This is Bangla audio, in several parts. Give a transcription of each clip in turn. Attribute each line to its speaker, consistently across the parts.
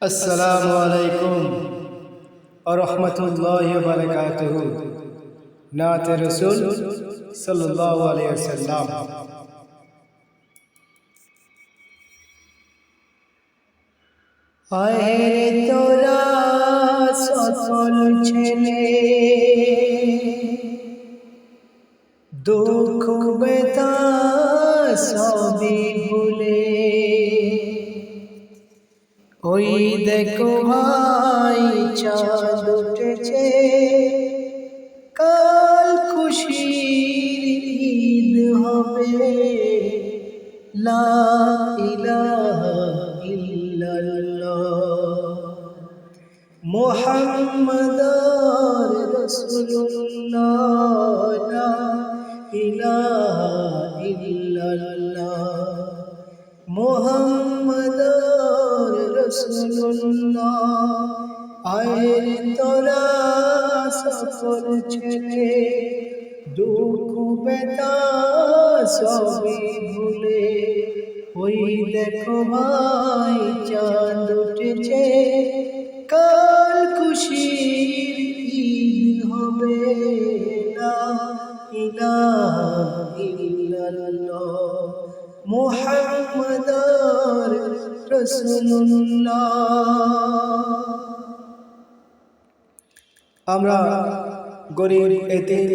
Speaker 1: अस्सलामु अलैकुम और रहमतुल्लाहि व बरकातुहू। नात रसूल सल्लल्लाहु अलैहि वसल्लम। আয়ে তোরা সকল ছেলে দুঃখ বেতা সবই ভুলে, ওই দেখো ভাই চাঁদ উঠেছে, কাল খুশির ঈদ হবে। লা ইলাহা ইল্লাল্লাহ মুহাম্মাদুর রাসূলুল্লাহ। লা ইলাহা ইল্লাল্লাহ মুহাম্মাদুর রাসূলুল্লাহ। আয়ে তোরা সকল ছেলে দুঃখ বেতা সবই ভুলে, ওই দেখো ভাই চাঁদ উঠেছে, কাল খুশির ঈদ হবে। লা ইলাহা ইল্লাল্লাহ মুহাম্মাদুর রাসূলুল্লাহ। আমরা গরিব এতিম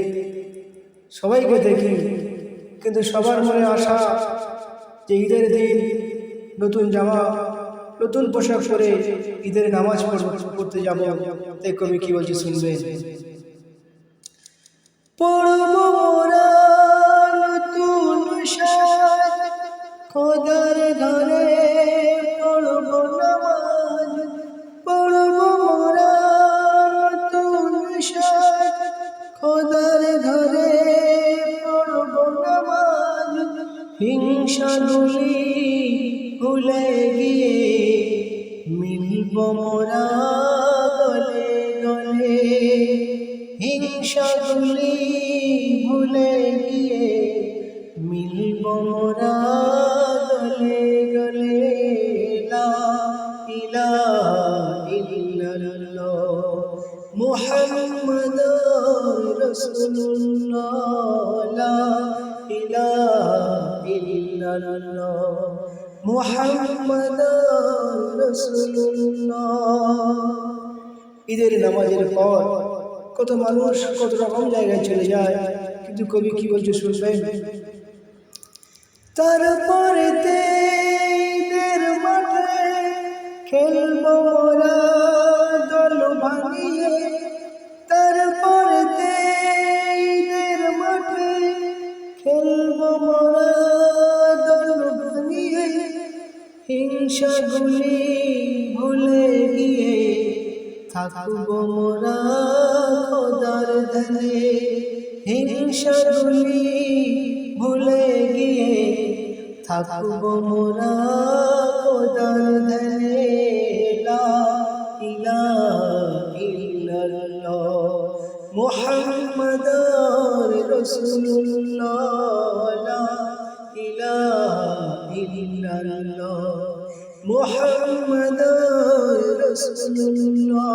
Speaker 1: সবাইকে দেখি, কিন্তু সবার মনে আশা যে ঈদের দিন নতুন জামা নতুন পোশাক পরে ঈদের নামাজ পড়তে যাব। তাই কবি কি বলছে শুনবেন। পড়ব মোরা নতুন সাজ, খোদার ঘরে পড়ব নামাজ। পড়ব মোরা নতুন সাজ, খোদার ঘরে পড়ব নামাজ। হিংসাগুলি ভুলে গিয়ে মিলব মোরা গলে গলে। হিংসাগুলি ভুলে গিয়ে মিলব মোরা গলে গলে। লা ইলাহা ইল্লাল্লাহ মুহাম্মাদুর রাসূলুল্লাহ। লা ইলাহা ইল্লাল্লাহ মুহাম্মাদুর রাসূলুল্লাহ। ঈদের নামাজের পর কত মানুষ কত রকম জায়গায় চলে যায়, কিন্তু কবি কি বলছে শুনবেন। তারপরে ঈদের মাঠে খেলব মোরা দল ভাঙিয়ে। তারপরে ঈদের মাঠে খেলব মোরা দল ভাঙিয়ে। হিংসাগুলি ভুলে গিয়ে থাকব মোরা খোদার ধ্যানে। হিংসাগুলি ভুলে গিয়ে থাকব মোরা খোদার ধ্যানে। লা ইলাহা ইল্লাল্লাহ মুহাম্মাদুর রাসূলুল্লাহ। লা ইলাহা ইল্লাল্লাহ মুহাম্মাদুর রাসূলুল্লাহ।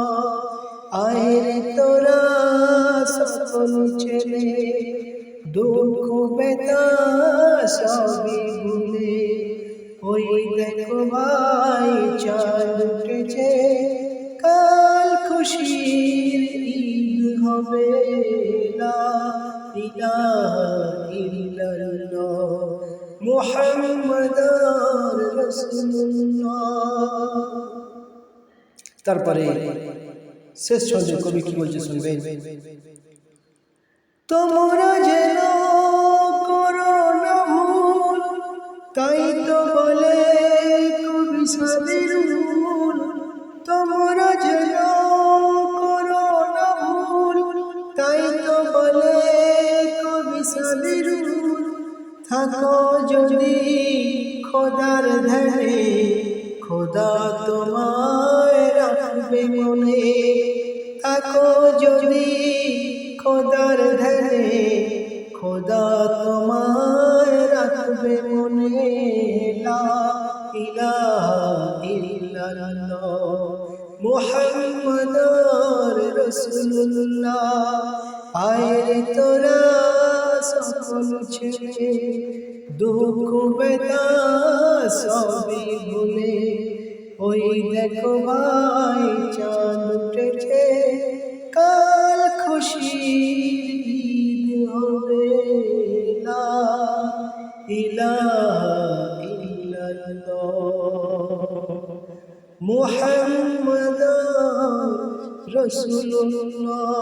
Speaker 1: আয়ে তোরা সকল ছেলে দুঃখ বেতা সবই ভুলে, ওই দেখো ভাই চাঁদ উঠেছে, কাল খুশির ঈদ হবে। লা ইলাহা ইল্লাল্লাহ মুহাম্মাদুর রাসূলুল্লাহ। তারপরে শেষ ছন্দে কবি কি বলছে শুনবেন। তোমরা যেন করো না ভুল, তাই তো বলে কবি সাবিরুল। তোমরা যেন করো না ভুল, তাই তো বলে কবি সাবিরুল। থাকো যদি খোদার ধ্যানে, খোদা তোমায় রাখবে মনে। থাকো যদি খোদার ধ্যানে, খোদা তোমায় রাখবে মনে। লা ইলাহা ইল্লাল্লাহ মুহাম্মদুর রাসূলুল্লাহ আয় তোরা সকল ছেড়ে দুঃখ বেদনা সবই ভুলে ওই দেখো ভাই চাঁদ উঠেছে কাল খুশির ঈদ হবে লা ইলাহা ইল্লাল্লাহ মুহাম্মাদুর রাসূলুল্লাহ।